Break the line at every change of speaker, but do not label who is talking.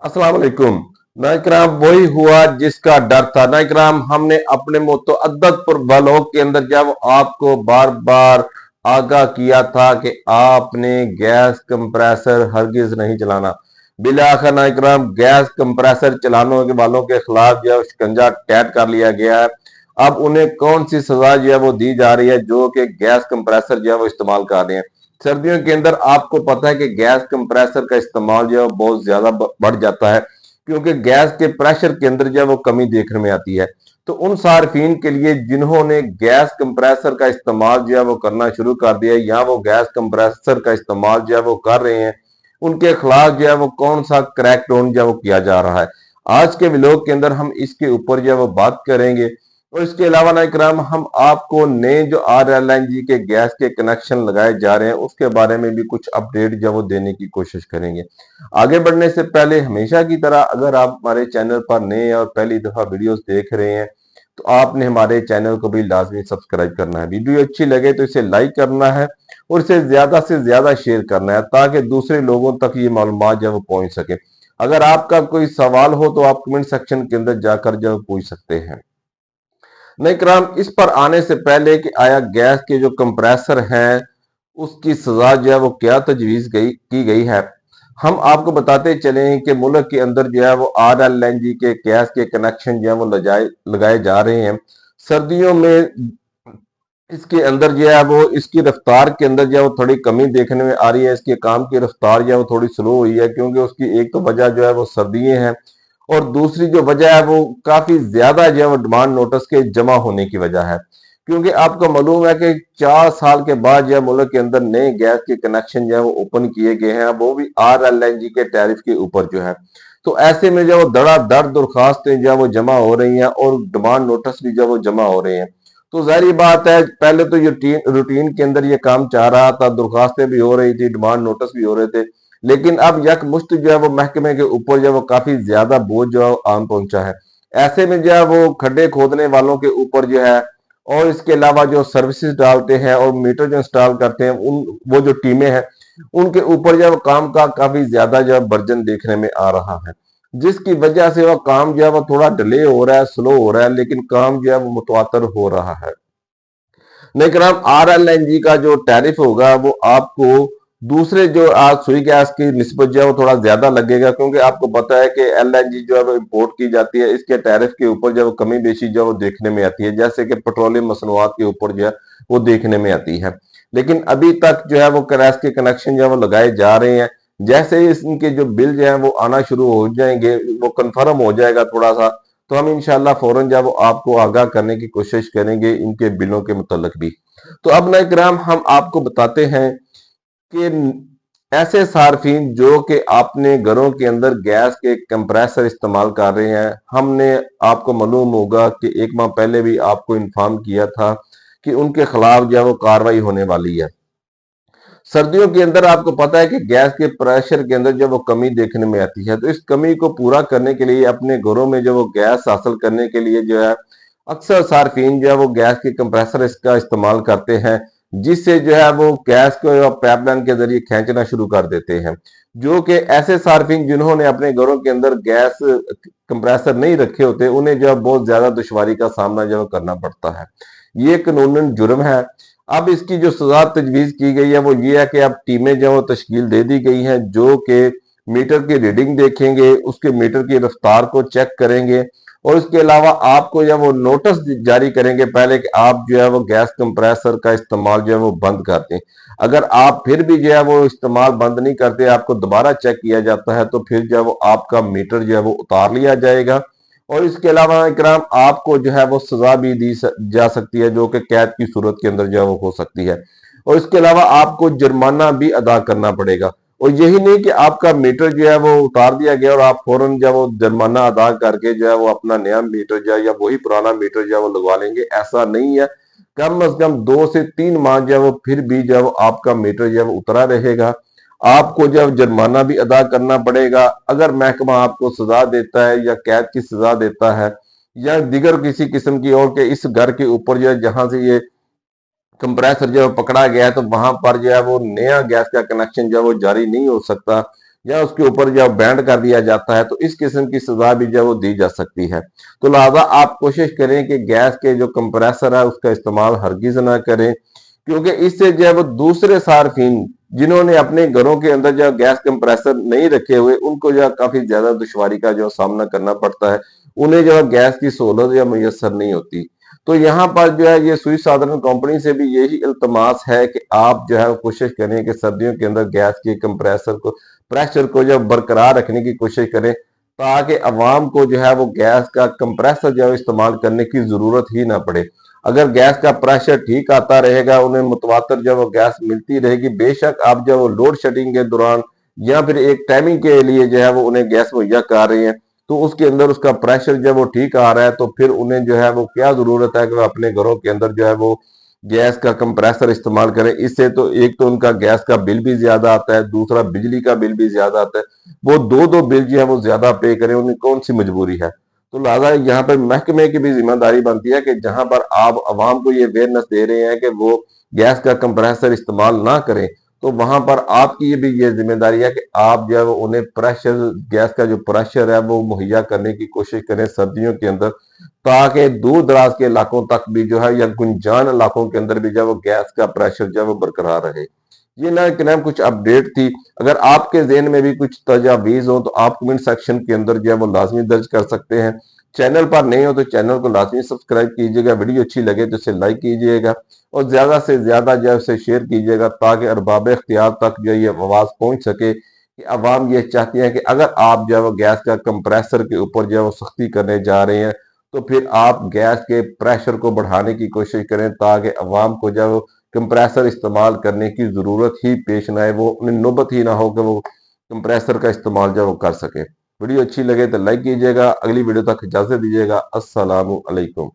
अस्सलाम वालेकुम। नाइक्राम वही हुआ जिसका डर था। नाइक्राम हमने अपने मुतअद्दिद बलों के अंदर जब आपको बार बार आगाह किया था कि आपने गैस कंप्रेसर हरगिज नहीं चलाना। बिलाखिर नाइक्राम गैस कंप्रेसर चलाने के वालों के खिलाफ जो है शिकंजा टैट कर लिया गया है। अब उन्हें कौन सी सजा जो है वो दी जा रही है जो कि गैस कंप्रेसर जो है वो इस्तेमाल कर रहे हैं। सर्दियों के अंदर आपको पता है कि गैस कंप्रेसर का इस्तेमाल जो है बहुत ज्यादा बढ़ जाता है क्योंकि गैस के प्रेशर के अंदर जो है वो कमी देखने में आती है। तो उन सार्फिन के लिए जिन्होंने गैस कंप्रेसर का इस्तेमाल जो है वो करना शुरू कर दिया है या वो गैस कंप्रेसर का इस्तेमाल जो है वो कर रहे हैं, उनके खिलाफ जो है वो कौन सा क्रैकडाउन जो है वो किया जा रहा है। आज के व्लॉग के अंदर हम इसके ऊपर जो है वो बात करेंगे। और इसके अलावा ना इकराम हम आपको नए जो RLNG के गैस के कनेक्शन लगाए जा रहे हैं उसके बारे में भी कुछ अपडेट जो वो देने की कोशिश करेंगे। आगे बढ़ने से पहले हमेशा की तरह अगर आप हमारे चैनल पर नए और पहली दफा वीडियोस देख रहे हैं तो आपने हमारे चैनल को भी लाजमी सब्सक्राइब करना है। वीडियो अच्छी लगे तो इसे लाइक करना है और इसे ज्यादा से ज्यादा शेयर करना है ताकि दूसरे लोगों तक ये मालूमात जो वो पहुंच सके। अगर आपका कोई सवाल हो तो आप कमेंट सेक्शन के अंदर जाकर जो पूछ सकते हैं। नहीं कराम, इस पर आने से पहले कि आया गैस के जो कंप्रेसर हैं उसकी सजा जो है वो क्या तजवीज की गई है, हम आपको बताते चले कि मुल्क के अंदर जो है वो RLNG के गैस के कनेक्शन जो है वो लगाए जा रहे हैं। सर्दियों में इसके अंदर जो है वो इसकी रफ्तार के अंदर जो है वो थोड़ी कमी देखने में आ रही है। इसके काम की रफ्तार जो है वो थोड़ी स्लो हुई है क्योंकि उसकी एक तो वजह जो है वो सर्दियां हैं और दूसरी जो वजह है वो काफी ज्यादा जो है वो डिमांड नोटिस के जमा होने की वजह है। क्योंकि आपको मालूम है कि 4 साल के बाद जो है मुल्क के अंदर नए गैस के कनेक्शन जो है वो ओपन किए गए हैं, वो भी RLNG के टैरिफ के ऊपर जो है। तो ऐसे में जो धड़ाधड़ दरखास्तें जो है वो जमा हो रही हैं और डिमांड नोटिस भी जो है वो जमा हो रहे हैं। तो जाहिर बात है पहले तो ये रूटीन के अंदर ये काम चाह रहा था, दरखास्तें भी हो रही थी, डिमांड नोटिस भी हो रहे थे, लेकिन अब यकमुश्त जो है वो महकमे के ऊपर जो है वो काफी ज्यादा बोझ जो है आम पहुंचा है। ऐसे में जो है वो खड्डे खोदने वालों के ऊपर जो है और इसके अलावा जो सर्विसेज डालते हैं और मीटर जो इंस्टॉल करते हैं उन वो जो टीमें हैं उनके ऊपर जो है वो काम का काफी ज्यादा जो है बर्जन देखने में आ रहा है, जिसकी वजह से वह काम जो है वो थोड़ा डिले हो रहा है, स्लो हो रहा है, लेकिन काम जो है वो मुतवातर हो रहा है। लेकिन अब RLNG का जो टैरिफ होगा वो आपको दूसरे जो आज सुई गैस की निस्बत जो है वो थोड़ा ज्यादा लगेगा क्योंकि आपको पता है कि LNG जो है वो इम्पोर्ट की जाती है, इसके टैरिफ के ऊपर जो है वो कमी बेशी जो है वो देखने में आती है, जैसे कि पेट्रोलियम मसनूआत के ऊपर जो है वो देखने में आती है। लेकिन अभी तक जो है वो गैस के कनेक्शन जो है वो लगाए जा रहे हैं। जैसे ही इनके जो बिल जो है वो आना शुरू हो जाएंगे, वो कंफर्म हो जाएगा थोड़ा सा, तो हम इंशाल्लाह फौरन जो है वो आपको आगाह करने की कोशिश करेंगे इनके बिलों के मुतल्लिक भी। तो अब ना इकराम हम आपको बताते हैं कि ऐसे सार्फिन जो कि आपने घरों के अंदर गैस के कंप्रेसर इस्तेमाल कर रहे हैं, हमने आपको मालूम होगा कि एक माह पहले भी आपको इन्फॉर्म किया था कि उनके खिलाफ जो है वो कार्रवाई होने वाली है। सर्दियों के अंदर आपको पता है कि गैस के प्रेशर के अंदर जब वो कमी देखने में आती है, तो इस कमी को पूरा करने के लिए अपने घरों में जो वो गैस हासिल करने के लिए जो है अक्सर सार्फिन जो है वो गैस के कंप्रेसर इसका इस्तेमाल करते हैं, जिससे जो है वो गैस को पाइपलाइन के जरिए खींचना शुरू कर देते हैं। जो कि ऐसे सार्फिन जिन्होंने अपने घरों के अंदर गैस कंप्रेसर नहीं रखे होते उन्हें जो है बहुत ज्यादा दुश्वारी का सामना जो है करना पड़ता है। ये कानूनन जुर्म है। अब इसकी जो सजा तजवीज की गई है वो ये है कि अब टीमें जो तश्कील दे दी गई हैं जो कि मीटर की रीडिंग देखेंगे, उसके मीटर की रफ्तार को चेक करेंगे और इसके अलावा आपको जब वो नोटिस जारी करेंगे पहले कि आप जो है वो गैस कंप्रेसर का इस्तेमाल जो है वो बंद कर दें। अगर आप फिर भी जो है वो इस्तेमाल बंद नहीं करते, आपको दोबारा चेक किया जाता है, तो फिर जो है वो आपका मीटर जो है वो उतार लिया जाएगा और इसके अलावा इकराम आपको जो है वो सजा भी दी जा सकती है जो कि कैद की सूरत के अंदर जो है वो हो सकती है और इसके अलावा आपको जुर्माना भी अदा करना पड़ेगा। और यही नहीं कि आपका मीटर जो है वो उतार दिया गया और आप फौरन जो है वो जुर्माना अदा करके जो है वो अपना नया मीटर जो है या वही पुराना मीटर जो है वो लगवा लेंगे, ऐसा नहीं है। कम से कम 2 से 3 माह जो है वो फिर भी जो है वो आपका मीटर जो है वो उतरा रहेगा। आपको जब जुर्माना भी अदा करना पड़ेगा। अगर महकमा आपको सजा देता है या कैद की सजा देता है या दिगर किसी किस्म की और के इस घर के ऊपर जो है जहां से ये कंप्रेसर जो है पकड़ा गया है तो वहां पर जो है वो नया गैस का कनेक्शन जो है वो जारी नहीं हो सकता या उसके ऊपर जब बैंड कर दिया जाता है तो इस किस्म की सजा भी जो वो दी जा सकती है। तो लिहाजा आप कोशिश करें कि गैस के जो कंप्रेसर है उसका इस्तेमाल हरगिज ना करें, क्योंकि इससे जो है वो दूसरे सार्फिन जिन्होंने अपने घरों के अंदर जो गैस कंप्रेसर नहीं रखे हुए उनको जो काफी ज्यादा दुश्वारी का जो सामना करना पड़ता है, उन्हें जो है गैस की सहूलत या मुयसर नहीं होती। तो यहाँ पर जो है ये सुई साधारण कंपनी से भी यही इल्तमास है कि आप जो है वो कोशिश करें कि सर्दियों के अंदर गैस के कंप्रेसर को प्रेशर को जब बरकरार रखने की कोशिश करें, ताकि अवाम को जो है वो गैस का कंप्रेसर जो है इस्तेमाल करने की जरूरत ही ना पड़े। अगर गैस का प्रेशर ठीक आता रहेगा, उन्हें मुतवातर जब वो गैस मिलती रहेगी, बेशक आप जब वो लोड शेडिंग के दौरान या फिर एक टाइमिंग के लिए जो है वो उन्हें गैस मुहैया कर रहे हैं, तो उसके अंदर उसका प्रेशर जब वो ठीक आ रहा है तो फिर उन्हें जो है वो क्या जरूरत है कि वो अपने घरों के अंदर जो है वो गैस का कंप्रेसर इस्तेमाल करें। इससे तो एक तो उनका गैस का बिल भी ज्यादा आता है, दूसरा बिजली का बिल भी ज्यादा आता है। वो दो दो बिल जो है वो ज्यादा पे करें, उन्हें कौन सी मजबूरी है। तो लिहाजा यहाँ पर महकमे की भी जिम्मेदारी बनती है कि जहां पर आप अवाम को ये अवेयरनेस दे रहे हैं कि वो गैस का कंप्रेसर इस्तेमाल ना करें, तो वहां पर आपकी भी ये जिम्मेदारी है कि आप जो है वो उन्हें प्रेशर गैस का जो प्रेशर है वो मुहैया करने की कोशिश करें सर्दियों के अंदर, ताकि दूर दराज के इलाकों तक भी जो है या गुंजान इलाकों के अंदर भी जो है वो गैस का प्रेशर जो है वो बरकरार रहे। ये ना कि ना कुछ अपडेट थी। अगर आपके ज़हन में भी कुछ तजावीज़ हो तो आप कमेंट सेक्शन के अंदर जो है वो लाज़मी दर्ज कर सकते हैं। चैनल पर नए हो तो चैनल को लाज़मी सब्सक्राइब कीजिएगा, वीडियो अच्छी लगे तो इसे लाइक कीजिएगा और ज़्यादा से ज़्यादा जो है उसे शेयर कीजिएगा, ताकि अरबाब इख्तियार तक जो है ये आवाज़ पहुँच सके कि अवाम ये चाहती है कि अगर आप जो है वो गैस का कंप्रेसर के ऊपर जो है वो सख्ती करने जा रहे हैं, तो फिर आप गैस के प्रेशर को बढ़ाने की कोशिश करें, ताकि अवाम को जो है वो कंप्रेसर इस्तेमाल करने की ज़रूरत ही पेश ना आए, वो उन्हें नौबत ही ना हो कि वो कंप्रेसर का इस्तेमाल जो है वो कर सके। वीडियो अच्छी लगे तो लाइक कीजिएगा। अगली वीडियो तक इजाज़त दीजिएगा। अस्सलामु अलैकुम।